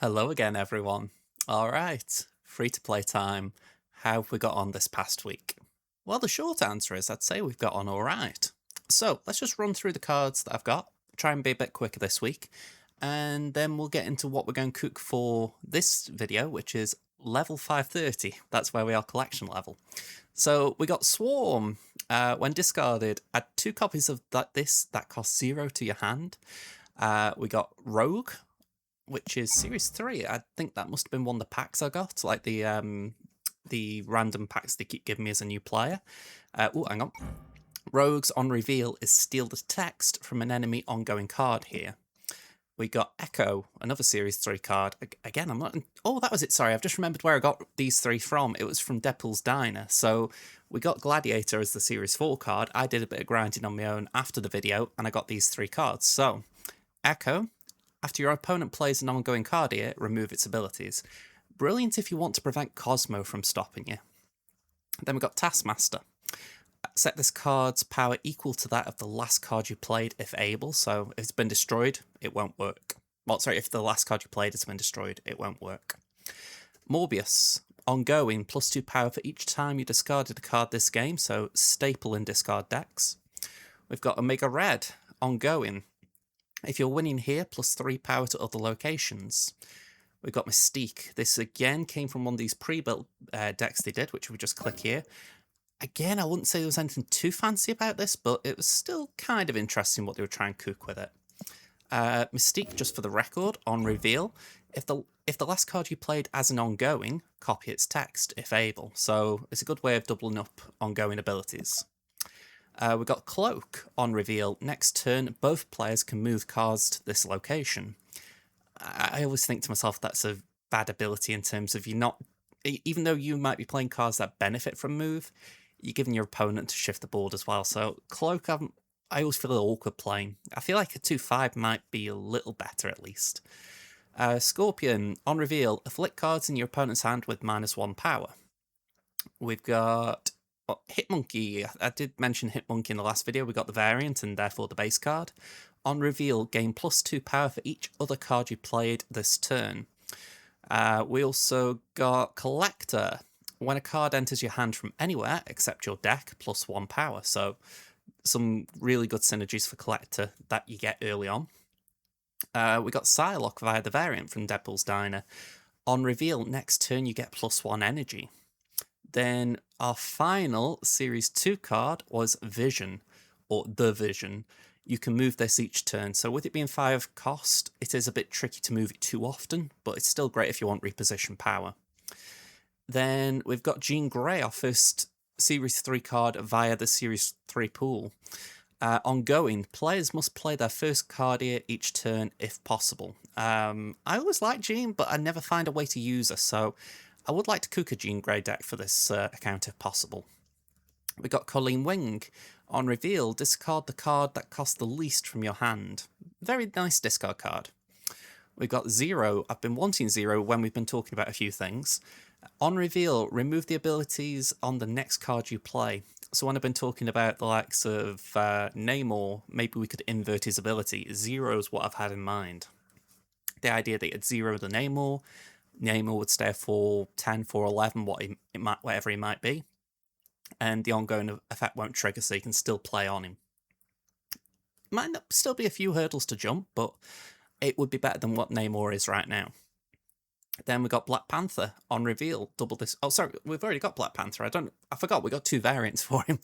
Hello again, everyone. All right, free to play time. How have we got on this past week? Well, the short answer is I'd say we've got on all right. So let's just run through the cards that I've got, try and be a bit quicker this week, and then we'll get into what we're going to cook for this video, which is level 530. That's where we are collection level. So we got Swarm. When discarded, add 2 copies of that cost 0 to your hand. We got Rogue, which is Series 3. I think that must have been one of the packs I got, like the random packs they keep giving me as a new player. Oh, hang on. Rogues on reveal is steal the text from an enemy ongoing card here. We got Echo, another Series 3 card. Again, I'm not... Oh, that was it. Sorry, I've just remembered where I got these 3 from. It was from Deadpool's Diner. So we got Gladiator as the Series 4 card. I did a bit of grinding on my own after the video, and I got these 3 cards. So, Echo, after your opponent plays an ongoing card here, remove its abilities. Brilliant if you want to prevent Cosmo from stopping you. Then we've got Taskmaster. Set this card's power equal to that of the last card you played if able, so if it's been destroyed, it won't work. Well, sorry, if the last card you played has been destroyed, it won't work. Morbius. Ongoing, +2 power for each time you discarded a card this game, so staple in discard decks. We've got Omega Red. Ongoing. If you're winning here, +3 power to other locations. We've got Mystique. This again came from one of these pre-built decks they did, which we just click here. Again, I wouldn't say there was anything too fancy about this, but it was still kind of interesting what they were trying to cook with it. Mystique, just for the record, on reveal, if the last card you played as an ongoing, copy its text if able. So it's a good way of doubling up ongoing abilities. We've got Cloak on reveal. Next turn, both players can move cards to this location. I always think to myself that's a bad ability in terms of you're not, even though you might be playing cards that benefit from move, you're giving your opponent to shift the board as well. So Cloak, I always feel a little awkward playing. I feel like a 2/5 might be a little better at least. Scorpion, on reveal, afflict cards in your opponent's hand with -1 power. We've got Hitmonkey. I did mention Hitmonkey in the last video. We got the variant and therefore the base card. On reveal, gain +2 power for each other card you played this turn. We also got Collector. When a card enters your hand from anywhere except your deck, +1 power. So some really good synergies for Collector that you get early on. We got Psylocke via the variant from Deadpool's Diner. On reveal, next turn you get +1 energy. Then our final Series 2 card was Vision, or The Vision. You can move this each turn, so with it being 5 cost, it is a bit tricky to move it too often, but it's still great if you want reposition power. Then we've got Jean Grey, our first Series 3 card via the Series 3 pool. Ongoing, players must play their first card here each turn if possible. I always like Jean, but I never find a way to use her, so I would like to cook a Jean Grey deck for this account if possible. We got Colleen Wing. On reveal, discard the card that costs the least from your hand. Very nice discard card. We've got Zero. I've been wanting Zero when we've been talking about a few things. On reveal, remove the abilities on the next card you play. So when I've been talking about the likes of Namor, maybe we could invert his ability. Zero is what I've had in mind. The idea that you'd zero the Namor would stay for 10, 4, 11, whatever he might be. And the ongoing effect won't trigger, so you can still play on him. Might not still be a few hurdles to jump, but it would be better than what Namor is right now. Then we got Black Panther on reveal. Double this. Oh, sorry, we've already got Black Panther. I forgot we got 2 variants for him.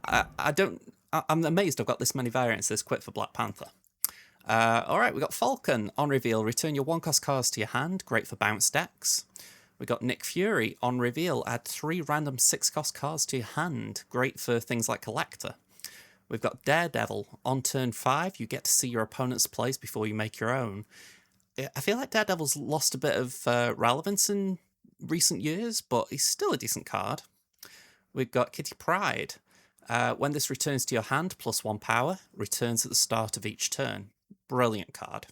I'm amazed I've got this many variants this quick for Black Panther. All right, we got Falcon on reveal. Return your 1-cost cards to your hand. Great for bounce decks. We got Nick Fury on reveal. Add 3 random 6-cost cards to your hand. Great for things like Collector. We've got Daredevil. On turn 5, you get to see your opponent's plays before you make your own. I feel like Daredevil's lost a bit of relevance in recent years, but he's still a decent card. We've got Kitty Pryde. When this returns to your hand, +1 power, returns at the start of each turn. Brilliant card.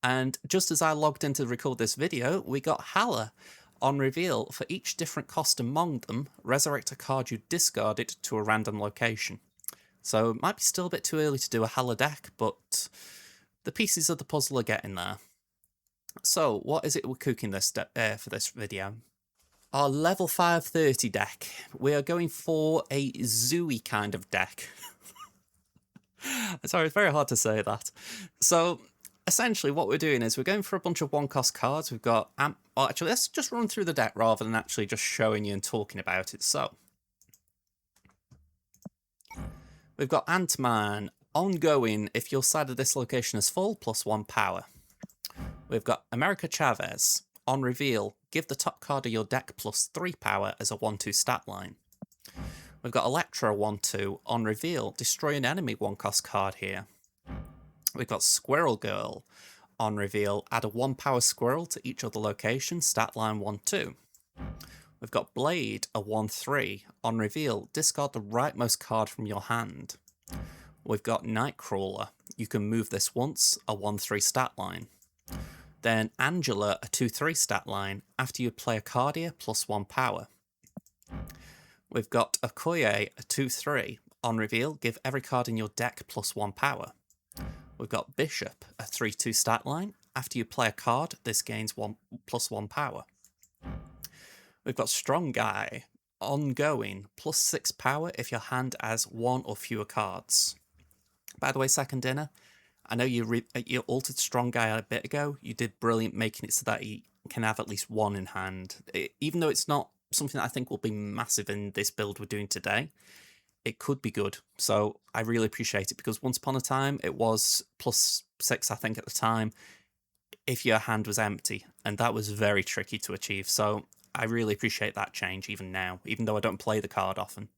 And just as I logged in to record this video, we got Hala. On reveal, for each different cost among them, resurrect a card you discarded to a random location. So it might be still a bit too early to do a Hala deck, but the pieces of the puzzle are getting there. So, what is it we're cooking this for this video? Our level 530 deck. We are going for a zooey kind of deck. Sorry, it's very hard to say that. So, essentially, what we're doing is we're going for a bunch of one-cost cards. We've got... well, actually, let's just run through the deck rather than actually just showing you and talking about it. So, we've got Ant-Man, ongoing, if your side of this location is full, +1 power. We've got America Chavez, on reveal, give the top card of your deck +3 power as a 1-2 stat line. We've got Electra 1-2, on reveal, destroy an enemy 1-cost card here. We've got Squirrel Girl, on reveal, add a 1 power squirrel to each other location, stat line 1-2. We've got Blade, a 1-3, on reveal, discard the rightmost card from your hand. We've got Nightcrawler, you can move this once, a 1-3 stat line. Then Angela, a 2-3 stat line, after you play a card here, +1 power. We've got Okoye, a 2-3, on reveal, give every card in your deck +1 power. We've got Bishop, a 3-2 stat line, after you play a card, this gains +1 power. We've got Strong Guy, ongoing, +6 power if your hand has 1 or fewer cards. By the way, Second Dinner, I know you altered Strong Guy a bit ago. You did brilliant making it so that he can have at least 1 in hand. Even though it's not something that I think will be massive in this build we're doing today, it could be good. So I really appreciate it, because once upon a time it was +6, I think, at the time, if your hand was empty, and that was very tricky to achieve. So I really appreciate that change even now, even though I don't play the card often.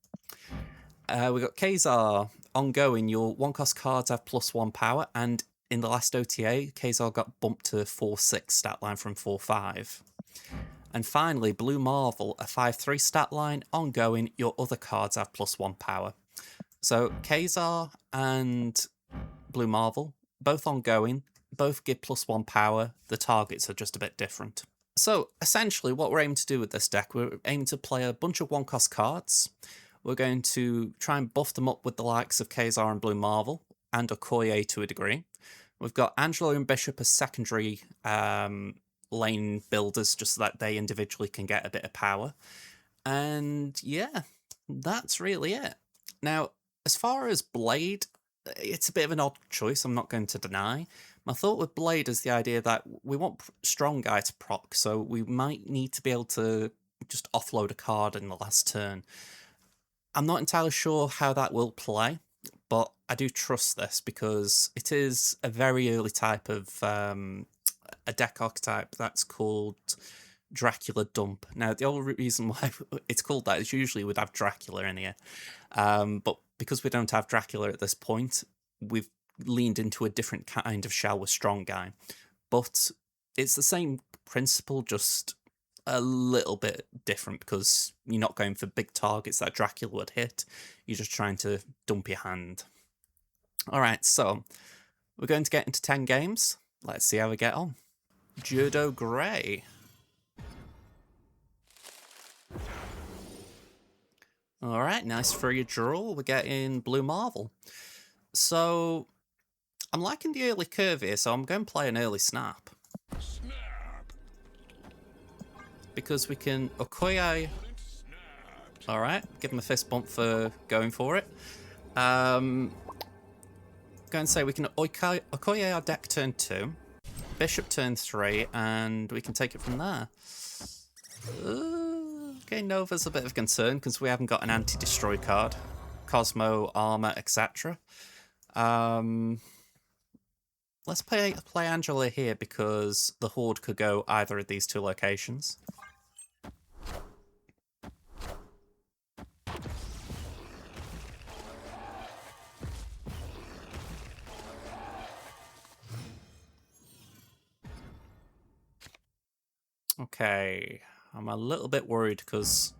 We've got Kazar, ongoing, your 1-cost cards have +1 power, and in the last OTA, Kazar got bumped to 4-6 stat line from 4-5. And finally, Blue Marvel, a 5-3 stat line, ongoing, your other cards have +1 power. So Kazar and Blue Marvel, both ongoing, both give +1 power, the targets are just a bit different. So essentially what we're aiming to do with this deck, we're aiming to play a bunch of 1-cost cards. We're going to try and buff them up with the likes of Kazar and Blue Marvel, and Okoye to a degree. We've got Angela and Bishop as secondary lane builders, just so that they individually can get a bit of power. And yeah, that's really it. Now, as far as Blade, it's a bit of an odd choice, I'm not going to deny. My thought with Blade is the idea that we want Strong Guy to proc, so we might need to be able to just offload a card in the last turn. I'm not entirely sure how that will play, but I do trust this because it is a very early type of a deck archetype that's called Dracula Dump. Now, the only reason why it's called that is usually we'd have Dracula in here, but because we don't have Dracula at this point, we've leaned into a different kind of shell with Strong Guy. But it's the same principle, just a little bit different, because you're not going for big targets that Dracula would hit. You're just trying to dump your hand. All right, so we're going to get into 10 games. Let's see how we get on. Judo Grey. All right, nice free draw. We're getting Blue Marvel. So I'm liking the early curve here, so I'm going to play an early snap. Because we can Okoye. All right, give him a fist bump for going for it. Going to say we can Okoye our deck turn 2, Bishop turn 3, and we can take it from there. Okay, Nova's a bit of a concern because we haven't got an anti-destroy card. Cosmo, Armor, etc. Let's play Angela here because the Horde could go either of these 2 locations. Okay, I'm a little bit worried because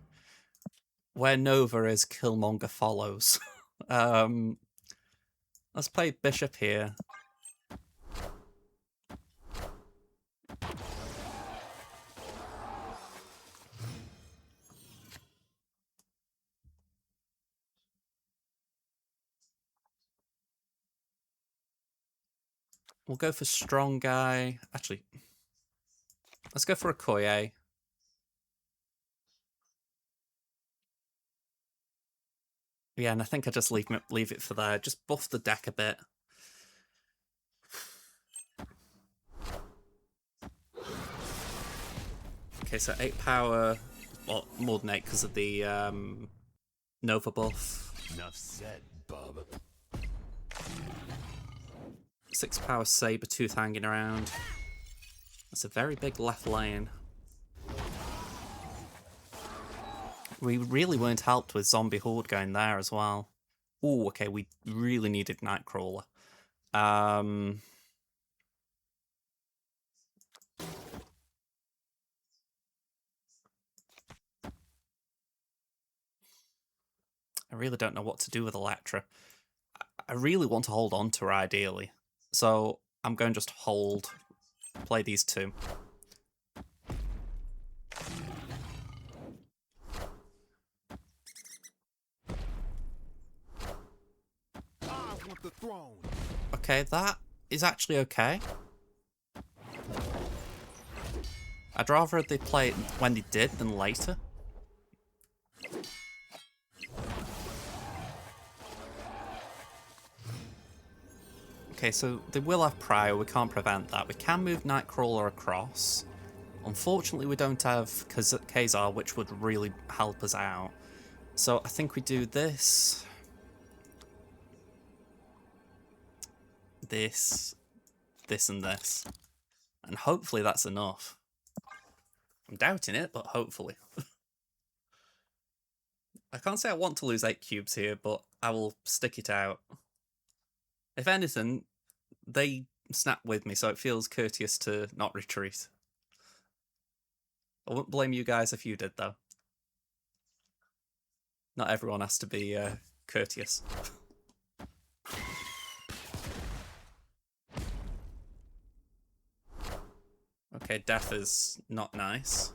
where Nova is, Killmonger follows. Let's play Bishop here. We'll go for Strong Guy. Actually, Let's go for a Koye. Yeah, and I think I just leave it for there. Just buff the deck a bit. Okay, so 8 power, well, more than 8 because of the Nova buff. Enough said, bub. 6 power Sabertooth hanging around. That's a very big left lane. We really weren't helped with Zombie Horde going there as well. Ooh, okay, we really needed Nightcrawler. I really don't know what to do with Electra. I really want to hold on to her ideally. So I'm going to just hold, play these two. Okay, that is actually okay. I'd rather they play it when they did than later. Okay, so they will have Prior, we can't prevent that. We can move Nightcrawler across. Unfortunately, we don't have Kazar, which would really help us out. So I think we do this. This, and this. And hopefully that's enough. I'm doubting it, but hopefully. I can't say I want to lose 8 cubes here, but I will stick it out. If anything, they snap with me, so it feels courteous to not retreat. I wouldn't blame you guys if you did, though. Not everyone has to be courteous. Okay, death is not nice.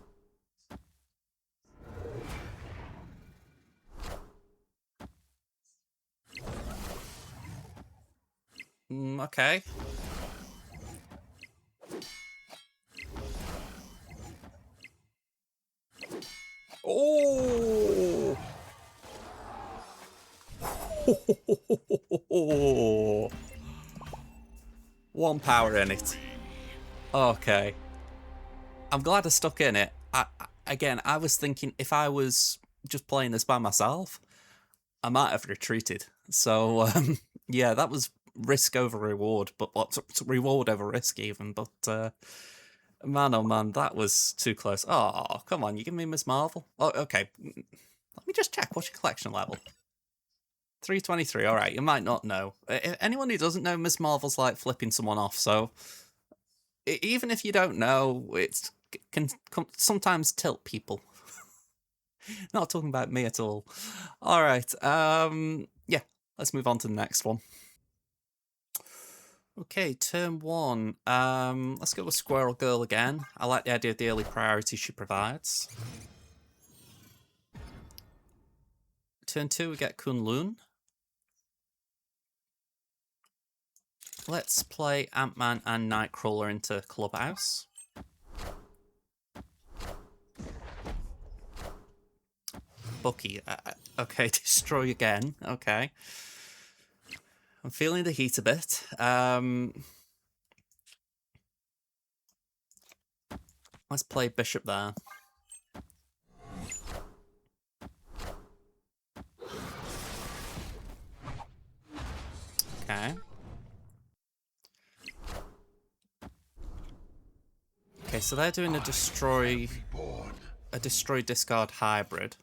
Okay. Oh! 1 power in it. Okay. I'm glad I stuck in it. Again, I was thinking if I was just playing this by myself, I might have retreated. So, yeah, that was risk over reward, but reward over risk even. But man, oh man, that was too close. Oh, come on, you give me Miss Marvel. Oh, okay. Let me just check. What's your collection level? 323. All right, you might not know. Anyone who doesn't know, Miss Marvel's like flipping someone off. So even if you don't know, it can sometimes tilt people. Not talking about me at all. All right. Yeah, let's move on to the next one. Okay, turn 1. Let's go with Squirrel Girl again. I like the idea of the early priority she provides. Turn 2, we get Kunlun. Let's play Ant-Man and Nightcrawler into Clubhouse. Bucky. Okay, destroy again. Okay. I'm feeling the heat a bit. Let's play Bishop there. Okay. Okay, so they're doing a destroy discard hybrid.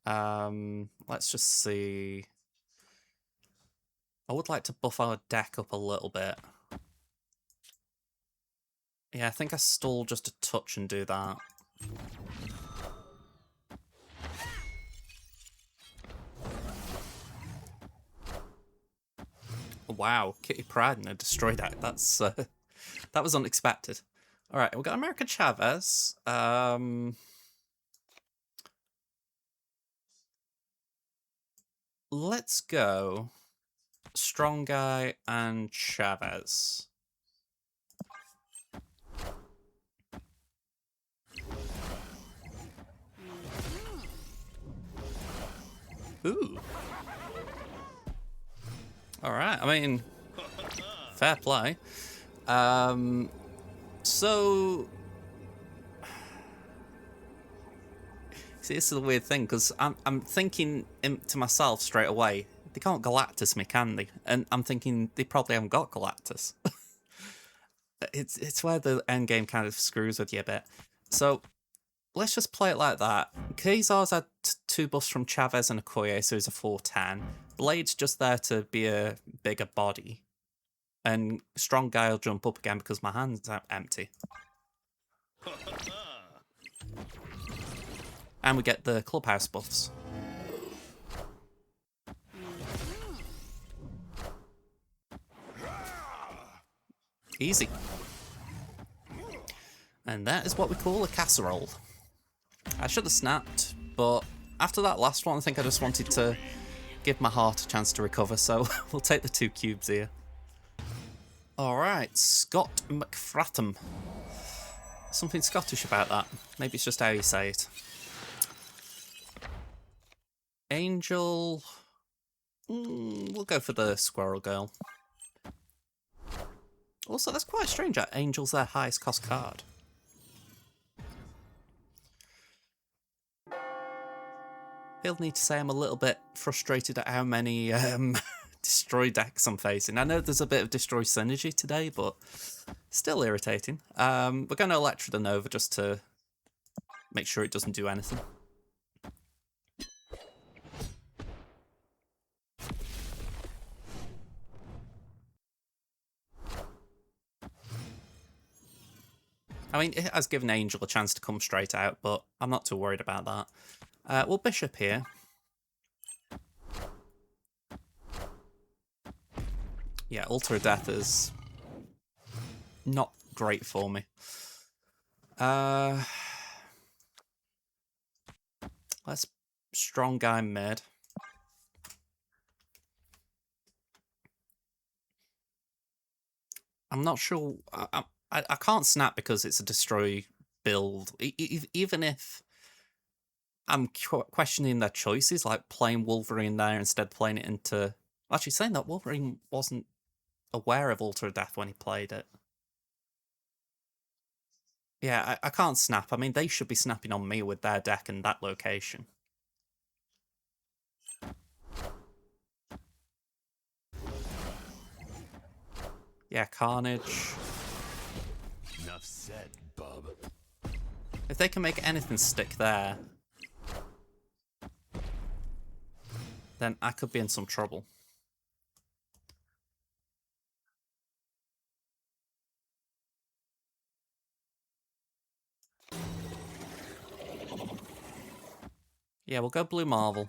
Let's just see. I would like to buff our deck up a little bit. Yeah, I think I stall just a touch and do that. Wow, Kitty Pryde and a destroy deck. That's that was unexpected. All right, we've got America Chavez. Let's go Strong Guy and Chavez. Ooh. All right. I mean, fair play. So see, this is the weird thing because I'm thinking to myself straight away. They can't Galactus me, can they? And I'm thinking they probably haven't got Galactus. It's where the end game kind of screws with you a bit. So let's just play it like that. Kazar's had two buffs from Chavez and Okoye, so he's a 410. Blade's just there to be a bigger body. And Strong Guy will jump up again because my hand's empty. And we get the clubhouse buffs. Easy. And that is what we call a casserole. I should have snapped, but after that last one, I think I just wanted to give my heart a chance to recover, so we'll take the 2 cubes here. Alright, Scott McFrattam. Something Scottish about that. Maybe it's just how you say it. Angel. We'll go for the Squirrel Girl. Also, that's quite strange that Angel's their highest cost card. He'll need to say I'm a little bit frustrated at how many destroy decks I'm facing. I know there's a bit of destroy synergy today, but still irritating. We're going to Electro the Nova just to make sure it doesn't do anything. I mean, it has given Angel a chance to come straight out, but I'm not too worried about that. We'll Bishop here. Yeah, Altar of Death is not great for me. Let's Strong Guy mid. I'm not sure. I can't snap because it's a destroy build. Even if I'm questioning their choices, like playing Wolverine there instead of playing it into... Actually, saying that Wolverine wasn't aware of Altar of Death when he played it. Yeah, I can't snap. I mean, they should be snapping on me with their deck and that location. Yeah, Carnage. Enough said, bub. If they can make anything stick there, then I could be in some trouble. Yeah, we'll go Blue Marvel.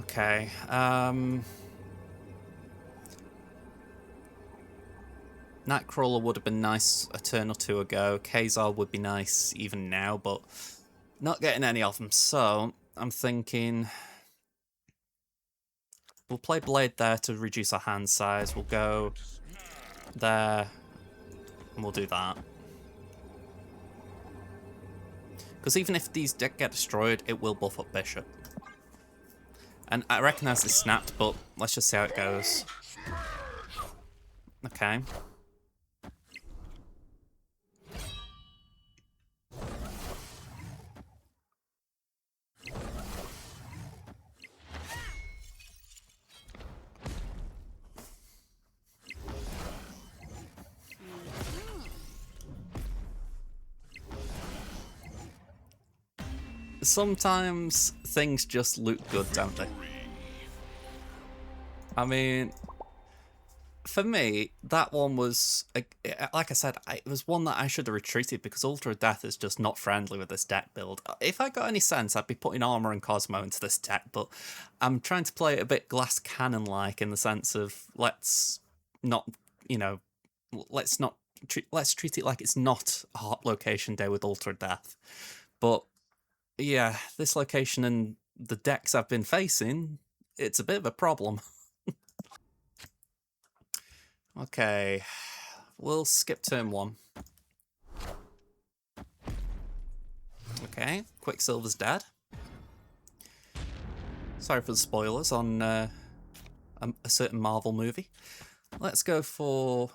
Okay. Nightcrawler would have been nice a turn or two ago. Kazar would be nice even now, but not getting any of them. So I'm thinking we'll play Blade there to reduce our hand size. We'll go there and we'll do that. Because even if these get destroyed, it will buff up Bishop. And I recognise this snapped, but let's just see how it goes. Okay. Sometimes things just look good, don't they? I mean, for me, that one was, like I said, it was one that I should have retreated because Altar of Death is just not friendly with this deck build. If I got any sense, I'd be putting Armor and Cosmo into this deck, but I'm trying to play it a bit Glass Cannon-like in the sense of let's not, let's treat it like it's not a hot location day with Altar of Death. But yeah, this location and the decks I've been facing, it's a bit of a problem. Okay, we'll skip turn 1. Okay, Quicksilver's dead. Sorry for the spoilers on a certain Marvel movie. Let's go for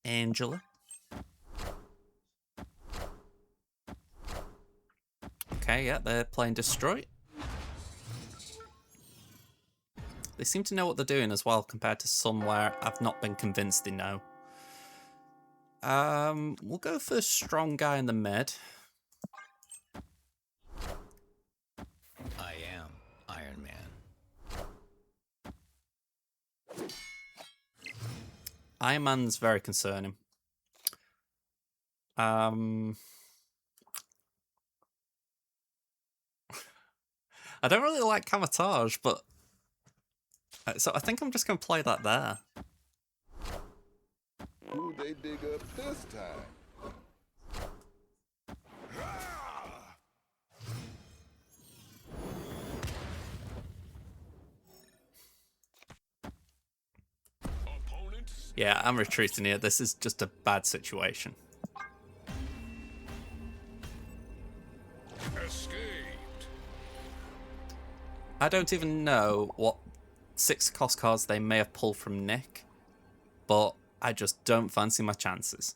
Angela. Okay, yeah, they're playing Destroy. They seem to know what they're doing as well, compared to somewhere I've not been convinced they know. We'll go for Strong Guy in the mid. I am Iron Man. Iron Man's very concerning. I don't really like Camouflage, but so I think I'm just going to play that there. Who they dig up this time? Yeah, I'm retreating here. This is just a bad situation. Escaped. I don't even know what 6 cost cards they may have pulled from Nick, but I just don't fancy my chances.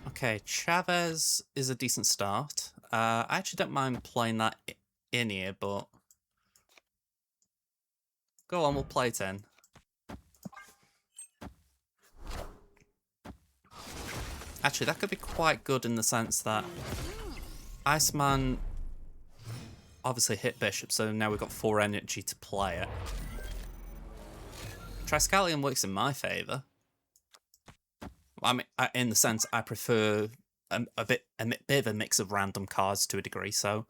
Okay, Chavez is a decent start. I actually don't mind playing that in here, but go on, we'll play 10. Actually, that could be quite good in the sense that Iceman obviously hit Bishop, so now we've got 4 energy to play it. Triskelion works in my favour. I mean, in the sense I prefer a bit of a mix of random cards to a degree, so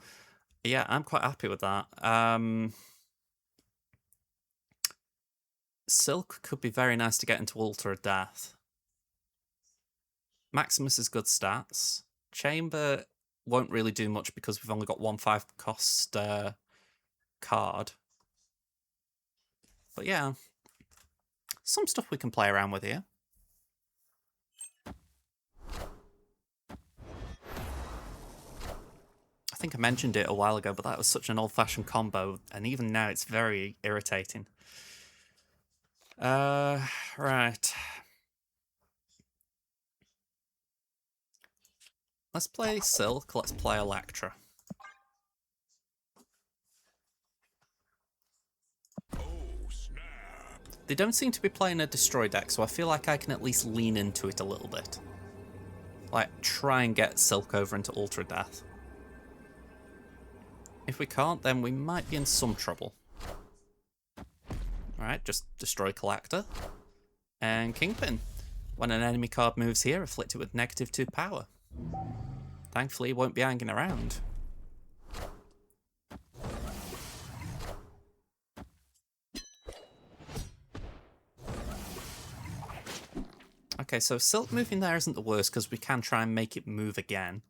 yeah, I'm quite happy with that. Silk could be very nice to get into Altar of Death. Maximus is good stats. Chamber won't really do much because we've only got 1 5 cost card. But yeah, some stuff we can play around with here. I think I mentioned it a while ago, but that was such an old-fashioned combo, and even now it's very irritating. Right. Let's play Silk, let's play Electra. Oh, snap. They don't seem to be playing a Destroy deck, so I feel like I can at least lean into it a little bit. Like, try and get Silk over into Ultra Death. If we can't, then we might be in some trouble. Alright, just destroy Collector. And Kingpin. When an enemy card moves here, afflict it with -2 power. Thankfully, it won't be hanging around. Okay, so Silk moving there isn't the worst because we can try and make it move again.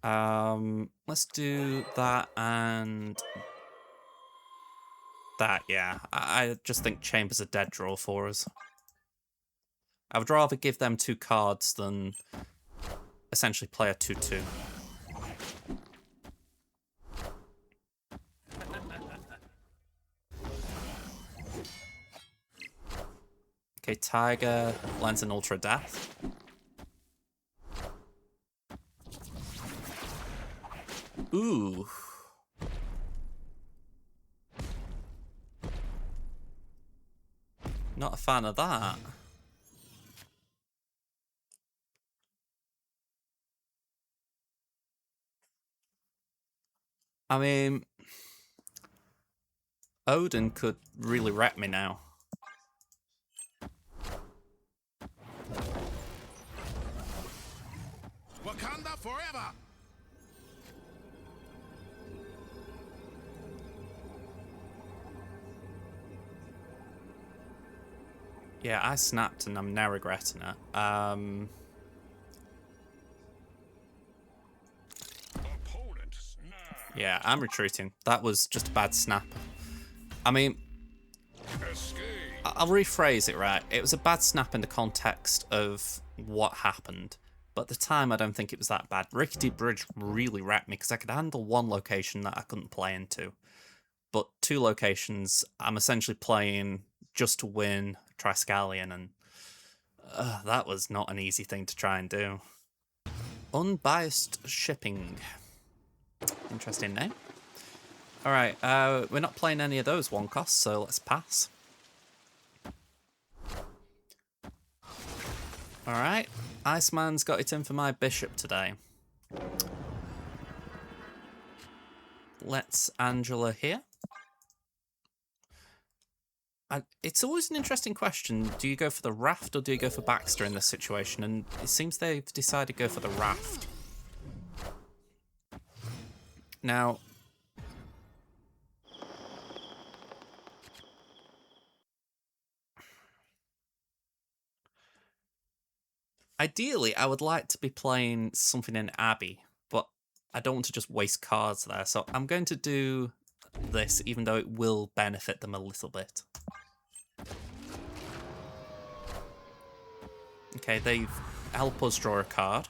Let's do that and that, yeah. I just think Chamber's a dead draw for us. I would rather give them 2 cards than essentially play a 2-2. Okay, Tiger lands an Ultra Death. Ooh. Not a fan of that. I mean, Odin could really wreck me now. Yeah, I snapped and I'm now regretting it. Opponent snap. Yeah, I'm retreating. That was just a bad snap. I mean, Escape. I'll rephrase it, right? It was a bad snap in the context of what happened. But at the time, I don't think it was that bad. Rickety Bridge really wrecked me because I could handle one location that I couldn't play into. But two locations, I'm essentially playing just to win Triskelion, and that was not an easy thing to try and do. Unbiased shipping. Interesting name. Alright, we're not playing any of those one costs, so let's pass. Alright, Iceman's got it in for my bishop today. Let's Angela here. It's always an interesting question. Do you go for the raft or do you go for Baxter in this situation? And it seems they've decided to go for the raft. Now, ideally, I would like to be playing something in Abbey, but I don't want to just waste cards there. So I'm going to do this, even though it will benefit them a little bit. Okay, they've helped us draw a card.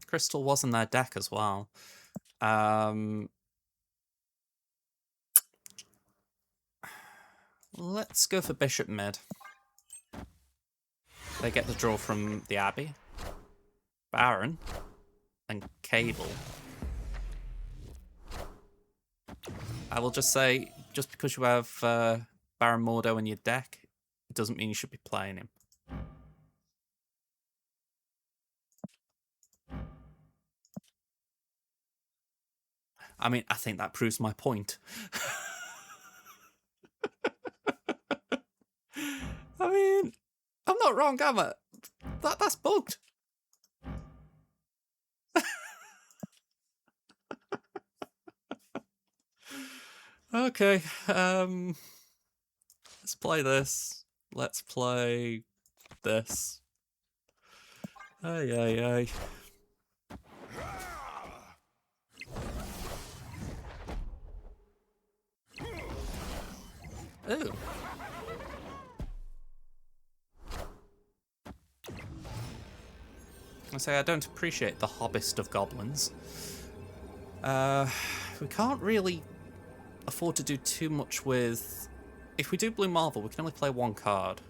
Crystal was in their deck as well. Let's go for Bishop mid. They get the draw from the Abbey, Baron, and Cable. I will just say, just because you have Baron Mordo in your deck, it doesn't mean you should be playing him. I mean, I think that proves my point. I mean, I'm not wrong, am I? That's bugged. Okay, let's play this. Let's play this. Ay, ay, ay. Ooh. I say I don't appreciate the hobbist of goblins. We can't really afford to do too much with... If we do Blue Marvel, we can only play one card.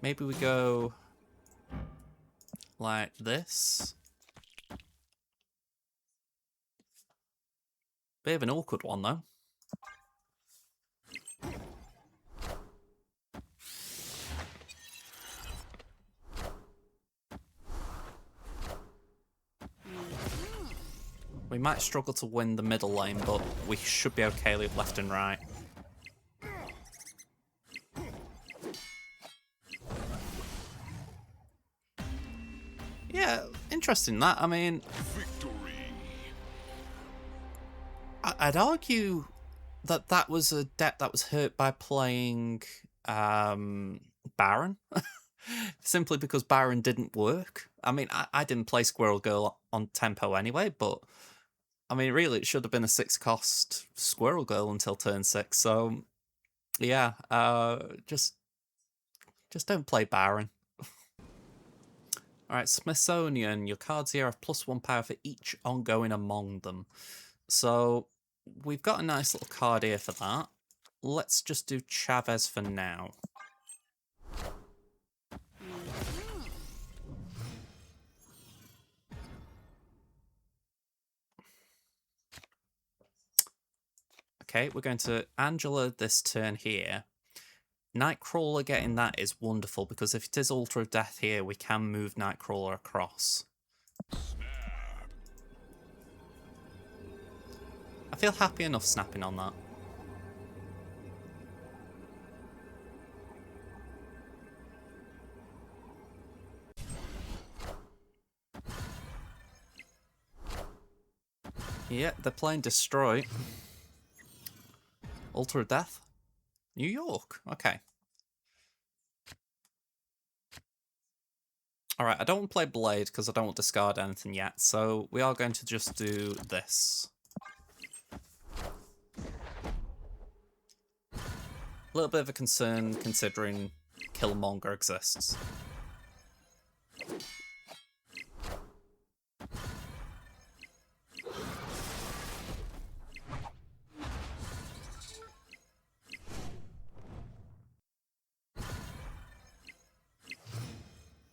Maybe we go like this. Bit of an awkward one, though. We might struggle to win the middle lane, but we should be okay with left and right. Yeah, interesting that. I mean, Victory. I'd argue that that was a deck that was hurt by playing Baron. Simply because Baron didn't work. I mean, I didn't play Squirrel Girl on tempo anyway, but I mean, really, it should have been a 6-cost Squirrel Girl until turn 6. So, yeah, just don't play Baron. All right, Smithsonian. Your cards here have +1 power for each ongoing among them. So we've got a nice little card here for that. Let's just do Chavez for now. Okay, we're going to Angela this turn here. Nightcrawler getting that is wonderful, because if it is Altar of Death here, we can move Nightcrawler across. Snap. I feel happy enough snapping on that. Yeah, they're playing Destroy. Altar of Death? New York. Okay. Alright, I don't want to play Blade because I don't want to discard anything yet, so we are going to just do this. A little bit of a concern considering Killmonger exists.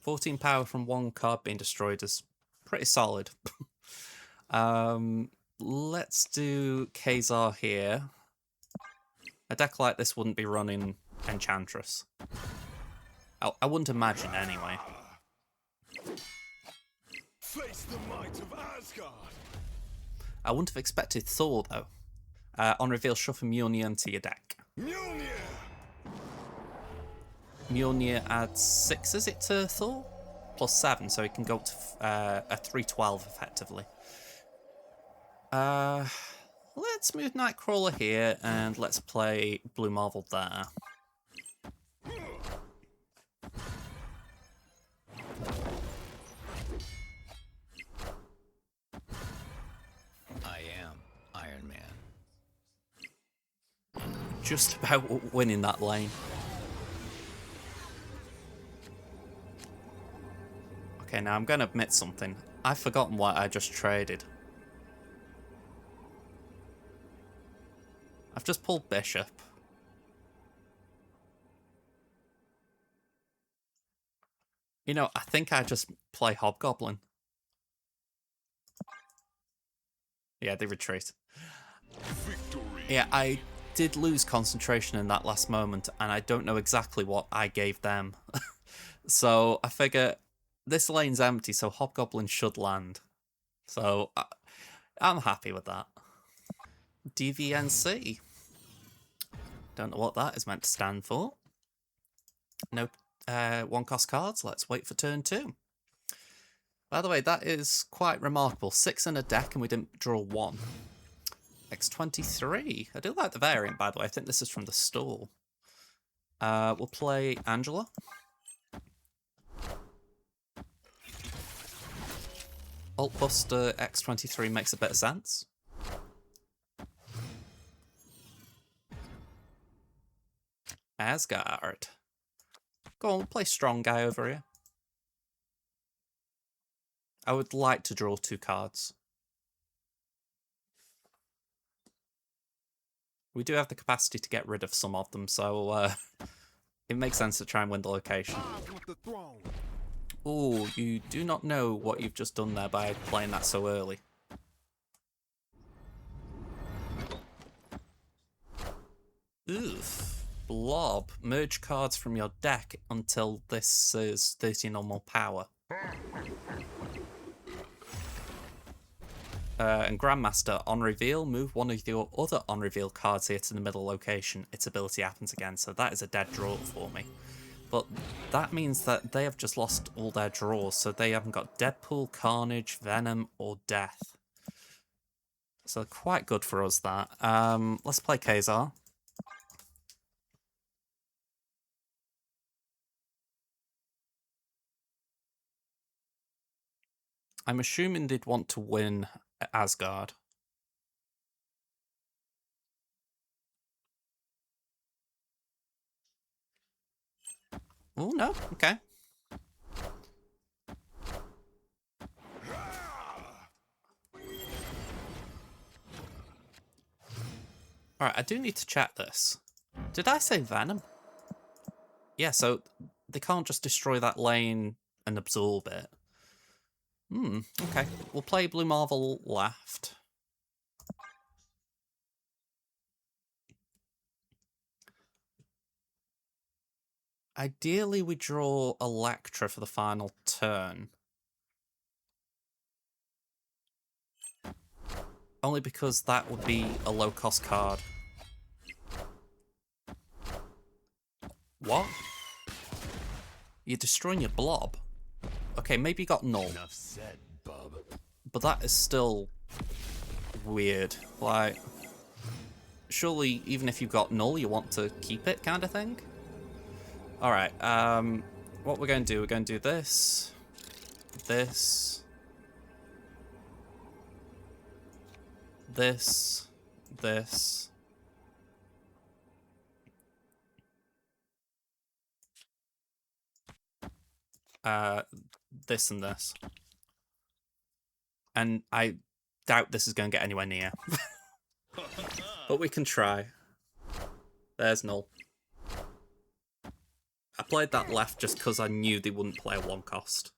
"14 power from one card being destroyed" is pretty solid. Let's do Kazar here. A deck like this wouldn't be running Enchantress. I wouldn't imagine anyway. Face the might of Asgard. I wouldn't have expected Thor though. On reveal, shuffle Mjolnir into your deck. Mjolnir. Mjolnir adds 6, is it, to Thor? Plus 7, so he can go up to a 312 effectively. Let's move Nightcrawler here, and let's play Blue Marvel there. I am Iron Man. Just about winning that lane. Okay, now I'm going to admit something. I've forgotten what I just traded. I've just pulled Bishop. You know, I think I just play Hobgoblin. Yeah, they retreat. Victory. Yeah, I did lose concentration in that last moment, and I don't know exactly what I gave them. So I figure this lane's empty, so Hobgoblin should land. So I'm happy with that. DVNC. Don't know what that is meant to stand for. No one-cost cards. Let's wait for turn 2. By the way, that is quite remarkable. 6 in a deck and we didn't draw 1. X23. I do like the variant, by the way. I think this is from the store. We'll play Angela. Altbuster X23 makes a bit of sense. Asgard. Go on, we'll play strong guy over here. I would like to draw 2 cards. We do have the capacity to get rid of some of them, so it makes sense to try and win the location. Oh, you do not know what you've just done there by playing that so early. Oof. Blob. Merge cards from your deck until this is 13 or more power. And Grandmaster, on reveal, move one of your other on reveal cards here to the middle location. Its ability happens again, so that is a dead draw for me. But that means that they have just lost all their draws, so they haven't got Deadpool, Carnage, Venom, or Death. So quite good for us, that. Let's play Kazar. I'm assuming they'd want to win Asgard. Oh, no. Okay. Alright, I do need to check this. Did I say Venom? Yeah, so they can't just destroy that lane and absorb it. Okay. We'll play Blue Marvel left. Ideally, we draw Electra for the final turn. Only because that would be a low-cost card. What? You're destroying your blob? Okay, maybe you got null. Enough said, bub. But that is still weird. Like, surely even if you've got null, you want to keep it, kind of thing. All right. What we're going to do? We're going to do this, this, this, this. This and this. And I doubt this is going to get anywhere near. But we can try. There's null. I played that left just because I knew they wouldn't play a one cost.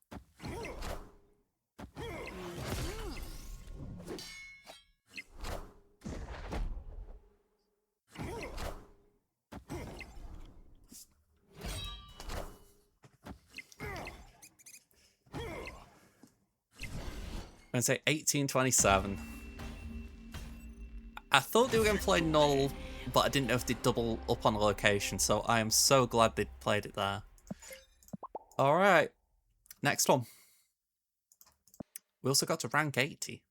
I'm going to say 1827. I thought they were going to play null, but I didn't know if they'd double up on a location, so I am so glad they played it there. Alright, next one. We also got to rank 80.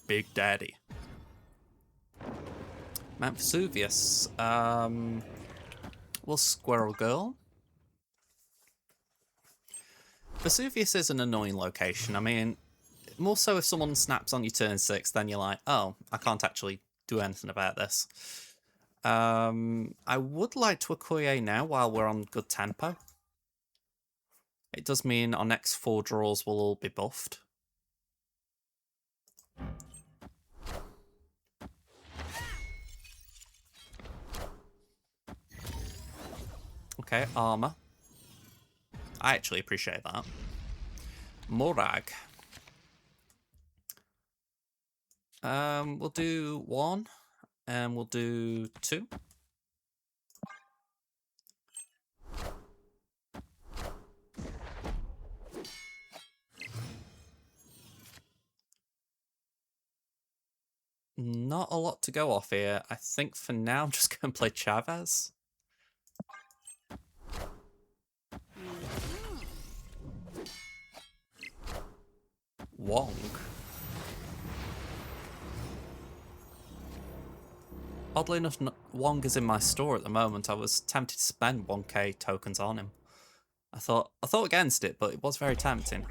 Big Daddy. Mount Vesuvius. Well, Squirrel Girl. Vesuvius is an annoying location. I mean, more so if someone snaps on you turn 6, then you're like, oh, I can't actually do anything about this. I would like to Okoye now while we're on good tempo. It does mean our next 4 draws will all be buffed. Okay, armor. I actually appreciate that. Morag. We'll do 1, and we'll do 2. Not a lot to go off here. I think for now I'm just going to play Chavez. Wong. Oddly enough, Wong is in my store at the moment. I was tempted to spend 1k tokens on him. I thought against it, but it was very tempting.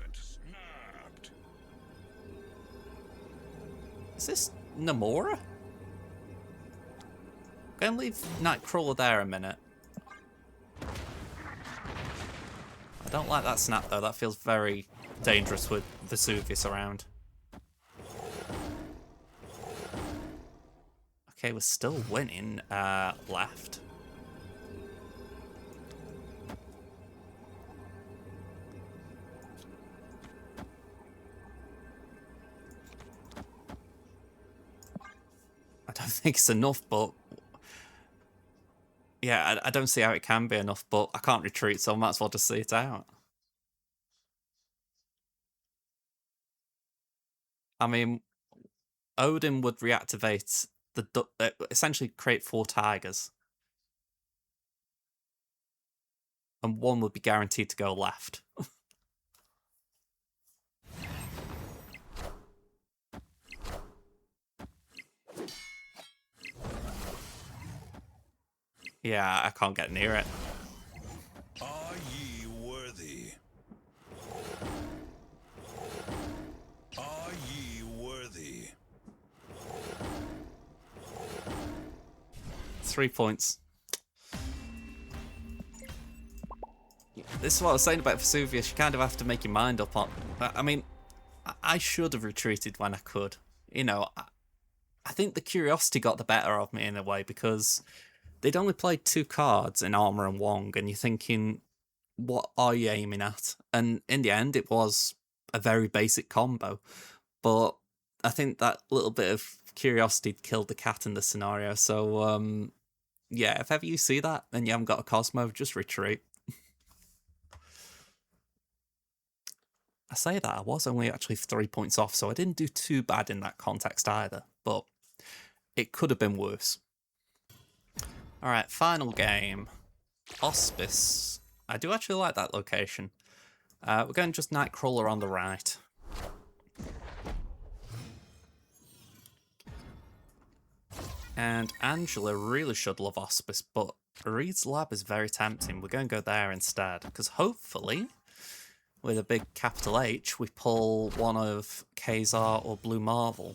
Is this Namora? I'm going to leave Nightcrawler there a minute. I don't like that snap though. That feels very dangerous with Vesuvius around. Okay, we're still winning left. I don't think it's enough, but yeah, I don't see how it can be enough, but I can't retreat, so I might as well just see it out. I mean, Odin would reactivate essentially create 4 tigers. And 1 would be guaranteed to go left. Yeah, I can't get near it. Are ye worthy? Are ye worthy? 3 points. This is what I was saying about Vesuvius. You kind of have to make your mind up on. I mean, I should have retreated when I could. You know, I think the curiosity got the better of me in a way because they'd only played 2 cards in Armor and Wong, and you're thinking, what are you aiming at? And in the end, it was a very basic combo. But I think that little bit of curiosity killed the cat in this scenario. So, yeah, if ever you see that and you haven't got a Cosmo, just retreat. I say that, I was only actually 3 points off, so I didn't do too bad in that context either, but it could have been worse. Alright, final game. Auspice. I do actually like that location. We're going just Nightcrawler on the right. And Angela really should love Hospice, but Reed's Lab is very tempting. We're going to go there instead, because hopefully, with a big capital H, we pull one of Kazar or Blue Marvel.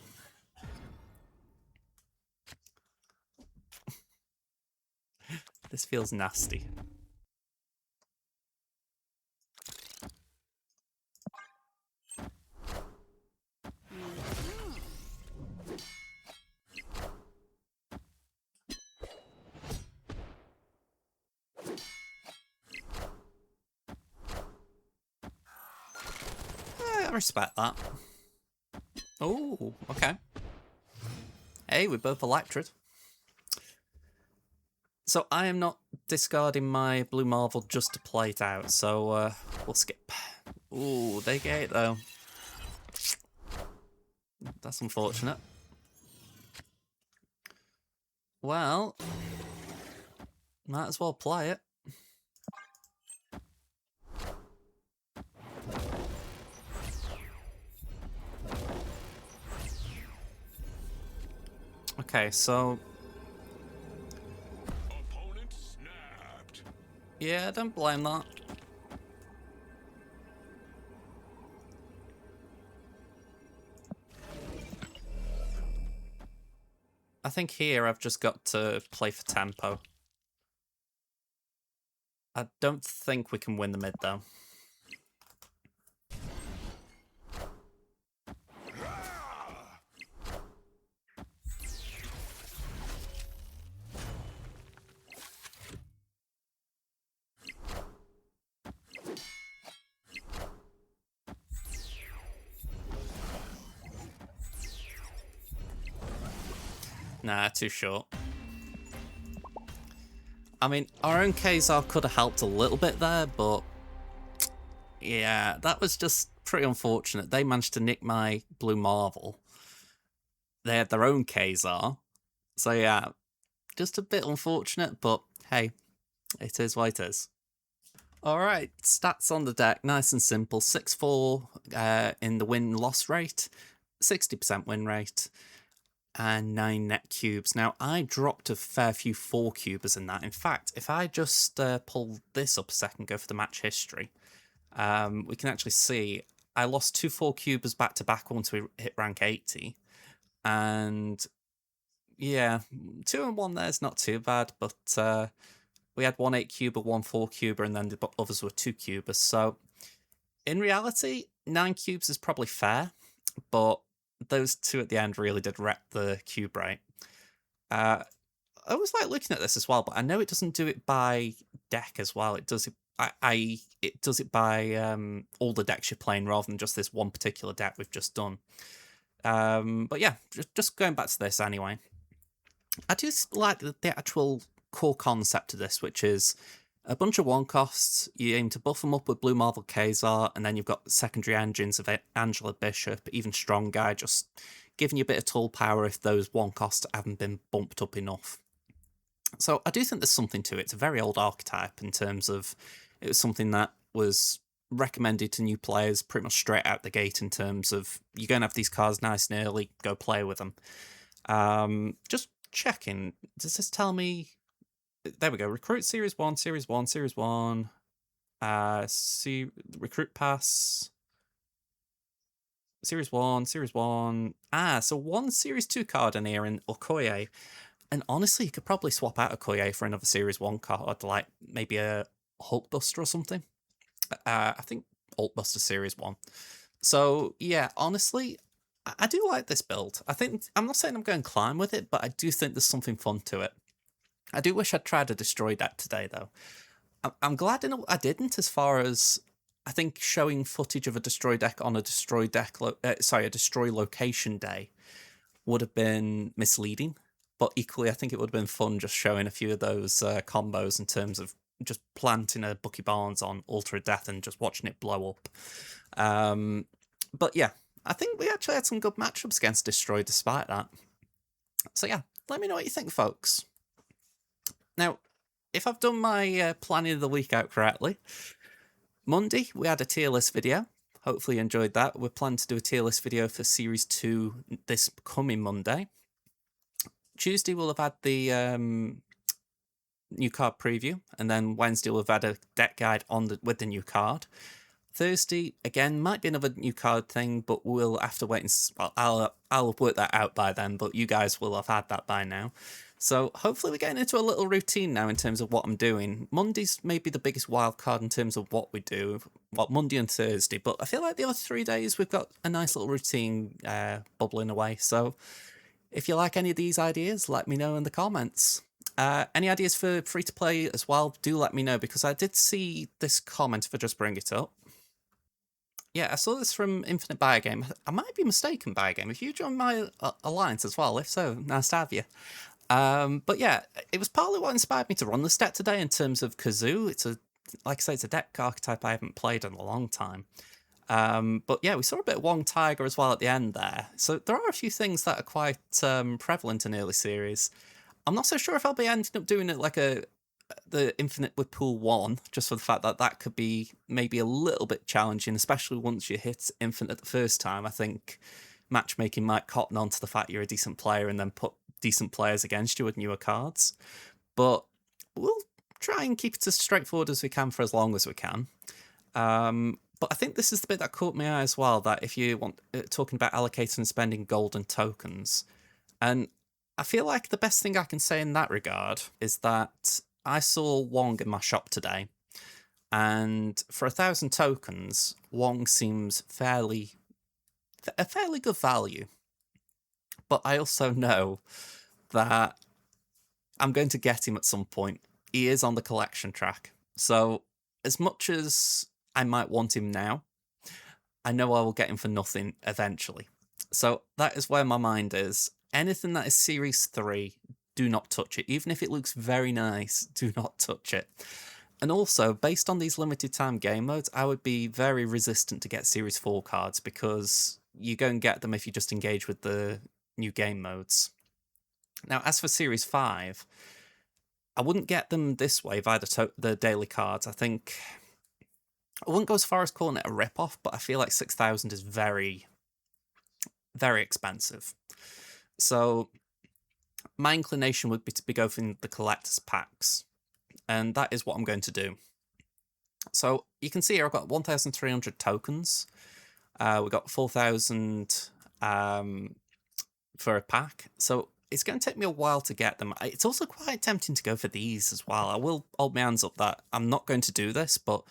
This feels nasty. I respect that. Oh, okay. Hey, we both elected. So I am not discarding my Blue Marvel just to play it out, so we'll skip. Ooh, they get it though. That's unfortunate. Well, might as well play it. Okay, so Opponent snapped. yeah, don't blame that. I think here I've just got to play for tempo. I don't think we can win the mid though. Nah, too short. I mean, our own Kazar could have helped a little bit there, but yeah, that was just pretty unfortunate. They managed to nick my Blue Marvel. They had their own Kazar. So yeah, just a bit unfortunate, but hey, it is what it is. Alright, stats on the deck, nice and simple. 6-4 in the win-loss rate, 60% win rate, and 9 net cubes. Now, I dropped a fair few 4-cubers in that. In fact, if I just pull this up a second, go for the match history, we can actually see I lost 2 4-cubers back-to-back once we hit rank 80. And yeah, 2 and 1 there is not too bad, but we had 1 8-cuber, 1 4-cuber, and then the others were 2-cubers. So in reality, 9 cubes is probably fair, but those 2 at the end really did rep the cube rate. I always like looking at this as well, but I know it doesn't do it by deck as well. It does it. It does it by all the decks you're playing rather than just this one particular deck we've just done. But yeah, just going back to this anyway. I do like the actual core concept of this, which is a bunch of one costs. You aim to buff them up with Blue Marvel Kazar, and then you've got secondary engines of Angela Bishop, even Strong Guy, just giving you a bit of tool power if those one costs haven't been bumped up enough. So I do think there's something to it. It's a very old archetype in terms of it was something that was recommended to new players pretty much straight out the gate in terms of you're going to have these cards nice and early, go play with them. Just checking. Does this tell me? There we go. Recruit Series 1, Series 1, Series 1. See Recruit Pass. Series 1, Series 1. So one Series 2 card in here in Okoye. And honestly, you could probably swap out Okoye for another Series 1 card, like maybe a Hulkbuster or something. I think Hulkbuster Series 1. So, yeah, honestly, I do like this build. I'm not saying I'm going climb with it, but I do think there's something fun to it. I do wish I'd tried a Destroy deck today, though. I'm glad I didn't, as far as I think showing footage of a Destroy deck on a Destroy deck, a Destroy location day would have been misleading. But equally, I think it would have been fun just showing a few of those combos in terms of just planting a Bucky Barnes on Altar of Death and just watching it blow up. But yeah, I think we actually had some good matchups against Destroy despite that. So yeah, let me know what you think, folks. Now, if I've done my planning of the week out correctly, Monday we had a tier list video. Hopefully you enjoyed that. We're planning to do a tier list video for Series 2 this coming Monday. Tuesday we'll have had the new card preview, and then Wednesday we'll have had a deck guide on with the new card. Thursday again might be another new card thing, but we'll have to wait and I'll work that out by then. But you guys will have had that by now. So hopefully we're getting into a little routine now in terms of what I'm doing. Monday's maybe the biggest wild card in terms of what we do, well, Monday and Thursday. But I feel like the other 3 days we've got a nice little routine bubbling away. So if you like any of these ideas, let me know in the comments. Any ideas for free to play as well? Do let me know, because I did see this comment if I just bring it up. Yeah, I saw this from Infinite Biogame. I might be mistaken, Biogame. If you join my alliance as well, if so, nice to have you. But yeah, it was partly what inspired me to run this deck today in terms of Kazoo. Like I say, it's a deck archetype I haven't played in a long time. But yeah, we saw a bit of Wong Tiger as well at the end there. So there are a few things that are quite prevalent in early series. I'm not so sure if I'll be ending up doing it like the Infinite with Pool 1, just for the fact that that could be maybe a little bit challenging, especially once you hit Infinite the first time. I think matchmaking might cotton on to the fact you're a decent player and then put decent players against you with newer cards. But we'll try and keep it as straightforward as we can for as long as we can. But I think this is the bit that caught my eye as well, that if you want talking about allocating and spending golden tokens, and I feel like the best thing I can say in that regard is that I saw Wong in my shop today, and for 1,000 tokens, Wong seems a fairly good value. But I also know that I'm going to get him at some point. He is on the collection track. So as much as I might want him now, I know I will get him for nothing eventually. So that is where my mind is. Anything that is Series 3, do not touch it. Even if it looks very nice, do not touch it. And also, based on these limited time game modes, I would be very resistant to get Series 4 cards, because you go and get them if you just engage with the new game modes. Now, as for Series 5, I wouldn't get them this way via the daily cards. I think I wouldn't go as far as calling it a rip-off, but I feel like 6,000 is very, very expensive. So my inclination would be to be going the collector's packs, and that is what I'm going to do. So you can see here I've got 1,300 tokens. We've got 4,000 for a pack. So it's going to take me a while to get them. It's also quite tempting to go for these as well. I will hold my hands up that I'm not going to do this, but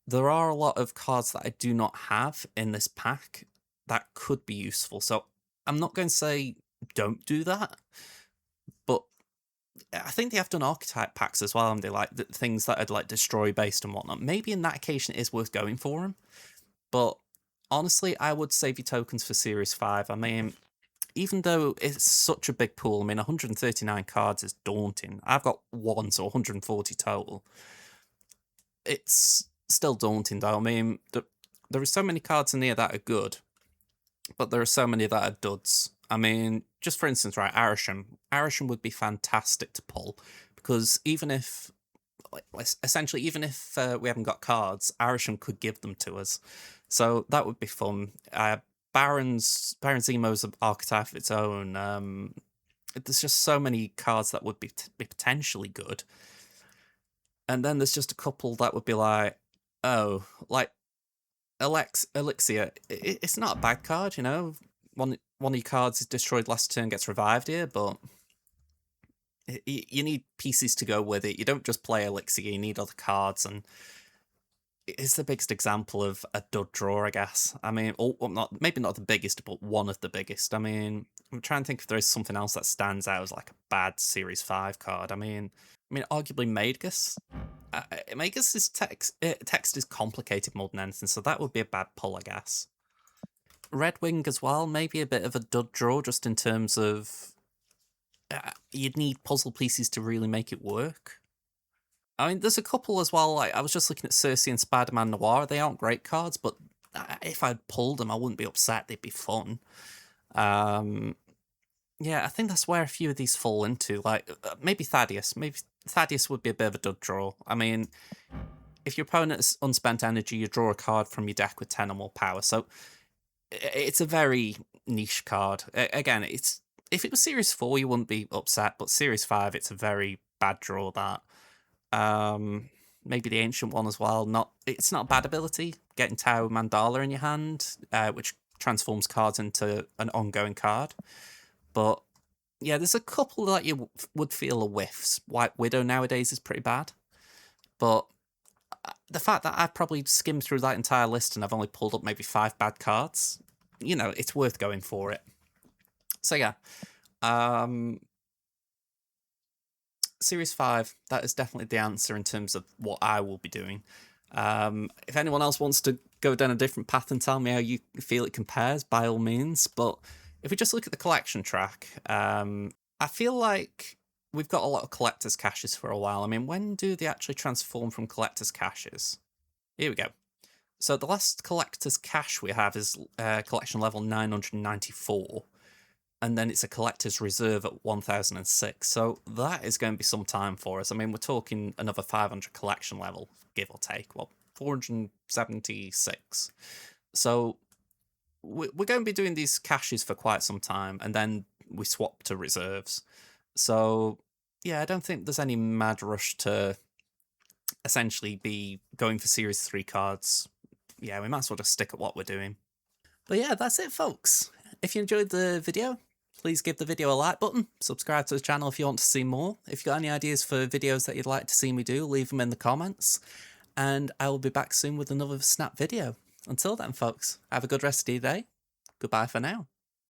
there are a lot of cards that I do not have in this pack that could be useful. So I'm not going to say don't do that, but I think they have done archetype packs as well, and they like the things that are like destroy based and whatnot. Maybe in that occasion it is worth going for them, but honestly, I would save your tokens for Series 5. I mean, even though it's such a big pool, I mean, 139 cards is daunting. I've got one, so 140 total. It's still daunting, though. I mean, there are so many cards in here that are good, but there are so many that are duds. I mean, just for instance, right, Arisham would be fantastic to pull, because even if, essentially, even if we haven't got cards, Arisham could give them to us. So that would be fun. Baron's Zemo's an archetype of its own. There's just so many cards that would be potentially good. And then there's just a couple that would be like, oh, like Elixir. It's not a bad card, you know. One of your cards is destroyed last turn, gets revived here, but you need pieces to go with it. You don't just play Elixir, you need other cards, and it's the biggest example of a dud draw, I guess. I mean, maybe not the biggest, but one of the biggest. I mean, I'm trying to think if there is something else that stands out as like a bad Series 5 card. I mean, arguably Magus. Magus's text is complicated more than anything, so that would be a bad pull, I guess. Red Wing as well, maybe a bit of a dud draw, just in terms of you'd need puzzle pieces to really make it work. I mean, there's a couple as well. Like, I was just looking at Cersei and Spider-Man Noir. They aren't great cards, but if I'd pulled them, I wouldn't be upset. They'd be fun. Yeah, I think that's where a few of these fall into. Like, maybe Thaddeus. Maybe Thaddeus would be a bit of a dud draw. I mean, if your opponent has unspent energy, you draw a card from your deck with 10 or more power. So it's a very niche card. Again, it's if it was Series 4, you wouldn't be upset, but Series 5, it's a very bad draw, that. Maybe the Ancient one as well. It's not a bad ability, getting Tau Mandala in your hand, which transforms cards into an ongoing card. But yeah, there's a couple that you would feel are whiffs. White Widow nowadays is pretty bad. But the fact that I've probably skimmed through that entire list and I've only pulled up maybe 5 bad cards, it's worth going for it. So yeah, Series 5, that is definitely the answer in terms of what I will be doing. If anyone else wants to go down a different path and tell me how you feel it compares, by all means. But if we just look at the collection track, I feel like we've got a lot of collector's caches for a while. I mean, when do they actually transform from collector's caches? Here we go. So the last collector's cache we have is collection level 994. And then it's a collector's reserve at 1006. So that is going to be some time for us. I mean, we're talking another 500 collection level, give or take. Well, 476. So we're going to be doing these caches for quite some time, and then we swap to reserves. So yeah, I don't think there's any mad rush to essentially be going for Series 3 cards. Yeah, we might as well just stick at what we're doing. But yeah, that's it, folks. If you enjoyed the video, please give the video a like button, subscribe to the channel if you want to see more. If you've got any ideas for videos that you'd like to see me do, leave them in the comments. And I will be back soon with another Snap video. Until then, folks, have a good rest of your day. Goodbye for now.